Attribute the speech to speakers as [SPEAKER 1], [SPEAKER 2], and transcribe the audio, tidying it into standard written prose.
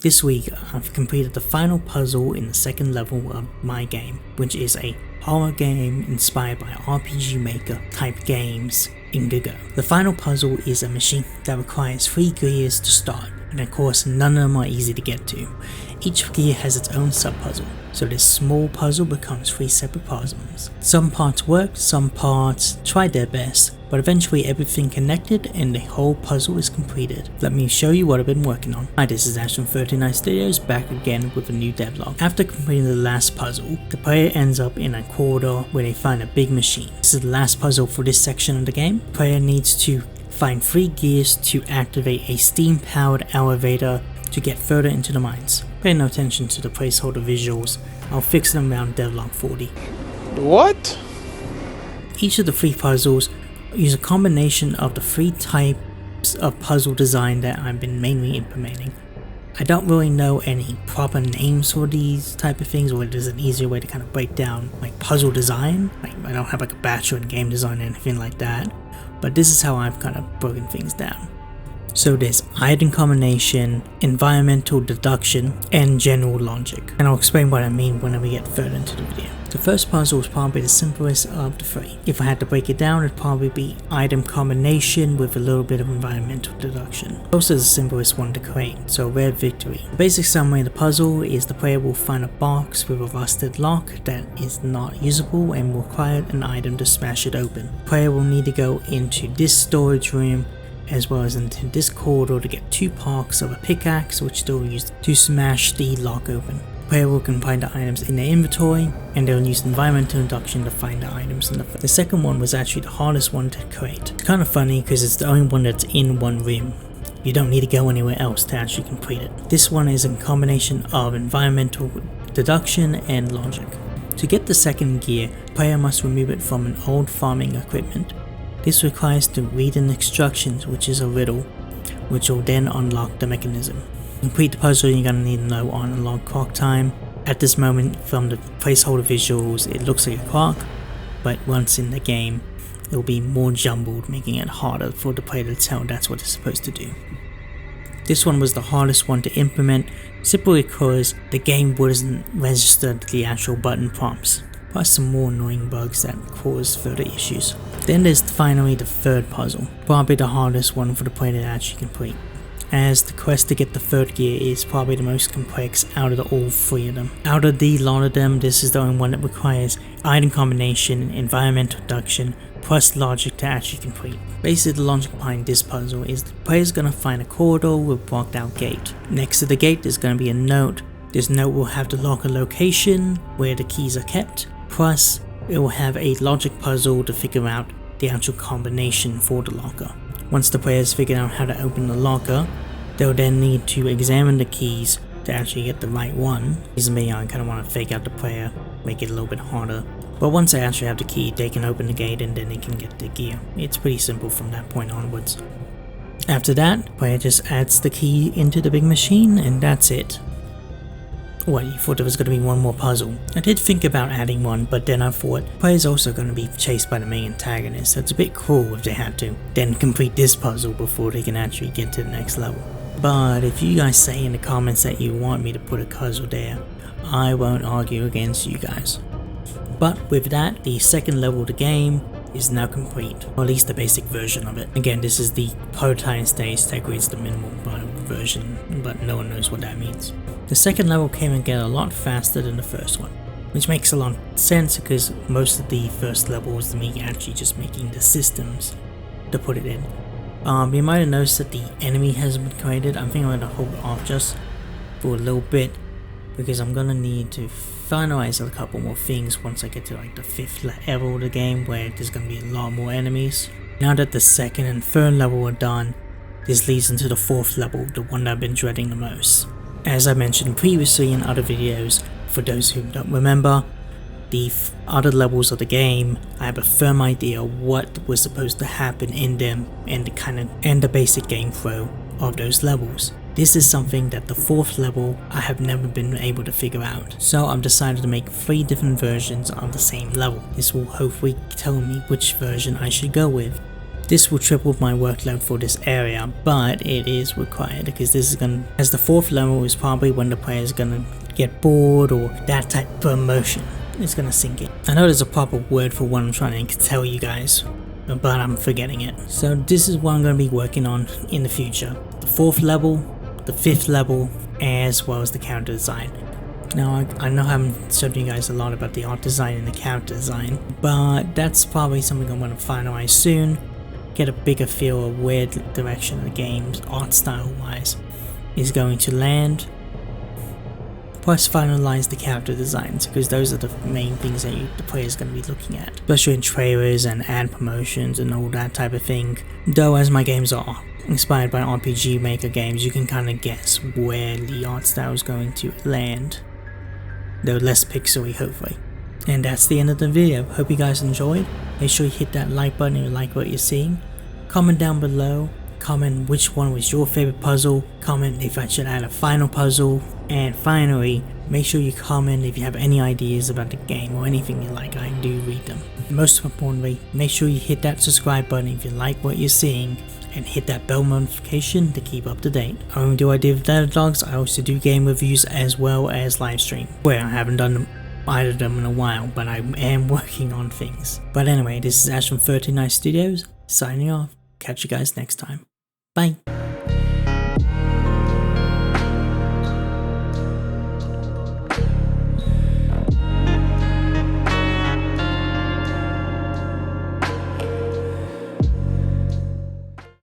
[SPEAKER 1] This week, I've completed the final puzzle in the second level of my game, which is a horror game inspired by RPG Maker type games Indigo. The final puzzle is a machine that requires 3 gears to start, and of course none of them are easy to get to. Each gear has its own sub-puzzle, so this small puzzle becomes 3 separate puzzles. Some parts worked, some parts tried their best, but eventually everything connected and the whole puzzle is completed. Let me show you what I've been working on. Hi, this is Ash from 39 Studios, back again with a new devlog. After completing the last puzzle, the player ends up in a corridor where they find a big machine. This is the last puzzle for this section of the game. The player needs to find 3 gears to activate a steam-powered elevator to get further into the mines. Pay no attention to the placeholder visuals, I'll fix them around devlog 40.
[SPEAKER 2] What?
[SPEAKER 1] Each of the 3 puzzles use a combination of the 3 types of puzzle design that I've been mainly implementing. I don't really know any proper names for these type of things, or there's an easier way to kind of break down like puzzle design. Like, I don't have like a bachelor in game design or anything like that, but this is how I've kind of broken things down. So there's item combination, environmental deduction, and general logic. And I'll explain what I mean when we get further into the video. The first puzzle is probably the simplest of the 3. If I had to break it down, it'd probably be item combination with a little bit of environmental deduction. Also the simplest one to create, so rare victory. The basic summary of the puzzle is the player will find a box with a rusted lock that is not usable and will require an item to smash it open. The player will need to go into this storage room as well as into this corridor to get 2 parts of a pickaxe, which they'll use to smash the lock open. The player will combine the items in their inventory, and they'll use environmental induction to find the items in the second one was actually the hardest one to create. It's kind of funny because it's the only one that's in one room. You don't need to go anywhere else to actually complete it. This one is a combination of environmental deduction and logic. To get the second gear, the player must remove it from an old farming equipment. This requires to read an instructions, which is a riddle, which will then unlock the mechanism. To complete the puzzle, you're going to need to know on unlock clock time. At this moment, from the placeholder visuals, it looks like a clock, but once in the game, it will be more jumbled, making it harder for the player to tell that's what it's supposed to do. This one was the hardest one to implement, simply because the game wasn't registered the actual button prompts, plus some more annoying bugs that cause further issues. Then there's finally the third puzzle, probably the hardest one for the player to actually complete, as the quest to get the third gear is probably the most complex out of all 3 of them. Out of the lot of them, this is the only one that requires item combination, environmental deduction, plus logic to actually complete. Basically, the logic behind this puzzle is the player's going to find a corridor with a blocked out gate. Next to the gate there's going to be a note. This note will have the locker location where the keys are kept, plus it will have a logic puzzle to figure out the actual combination for the locker. Once the players figure out how to open the locker, they'll then need to examine the keys to actually get the right one. This is me, I kind of want to fake out the player, make it a little bit harder. But once they actually have the key, they can open the gate and then they can get the gear. It's pretty simple from that point onwards. After that, the player just adds the key into the big machine and that's it. What, you thought there was going to be one more puzzle? I did think about adding one, but then I thought the player's also going to be chased by the main antagonist, so it's a bit cruel if they had to then complete this puzzle before they can actually get to the next level. But if you guys say in the comments that you want me to put a puzzle there, I won't argue against you guys. But with that, the second level of the game is now complete, or at least the basic version of it. Again, this is the prototype stage that creates the minimal version, but no one knows what that means. The second level came and get a lot faster than the first one, which makes a lot of sense because most of the first level was me actually just making the systems to put it in. You might have noticed that the enemy hasn't been created. I think I'm going to hold off just for a little bit because I'm going to need to finalize a couple more things once I get to like the 5th level of the game where there's going to be a lot more enemies. Now that the second and third level are done, this leads into the 4th level, the one that I've been dreading the most. As I mentioned previously in other videos, for those who don't remember, the other levels of the game, I have a firm idea what was supposed to happen in them and the basic game flow of those levels. This is something that the 4th level I have never been able to figure out, so I've decided to make 3 different versions of the same level. This will hopefully tell me which version I should go with. This will triple my workload for this area, but it is required because this is gonna, as the 4th level is probably when the player is gonna get bored or that type of emotion is gonna sink in. I know there's a proper word for what I'm trying to tell you guys, but I'm forgetting it. So this is what I'm gonna be working on in the future. The 4th level, the 5th level, as well as the character design. Now I know I haven't showed you guys a lot about the art design and the character design, but that's probably something I'm gonna finalize soon. Get a bigger feel of where the direction of the game's art style wise is going to land. Plus finalize the character designs, because those are the main things that the player is going to be looking at, especially in trailers and ad promotions and all that type of thing. Though as my games are inspired by RPG Maker games, you can kind of guess where the art style is going to land, though less pixely hopefully. And that's the end of the video. Hope you guys enjoyed. Make sure you hit that like button if you like what you're seeing. Comment down below. Comment which one was your favorite puzzle. Comment if I should add a final puzzle. And finally, make sure you comment if you have any ideas about the game or anything you like. I do read them. Most importantly, make sure you hit that subscribe button if you like what you're seeing. And hit that bell notification to keep up to date. Not only do I do Data Dogs, I also do game reviews as well as live stream, where I haven't done either of them in a while, but I am working on things. But anyway, this is Ash from 39 Studios, signing off. Catch you guys next time. Bye.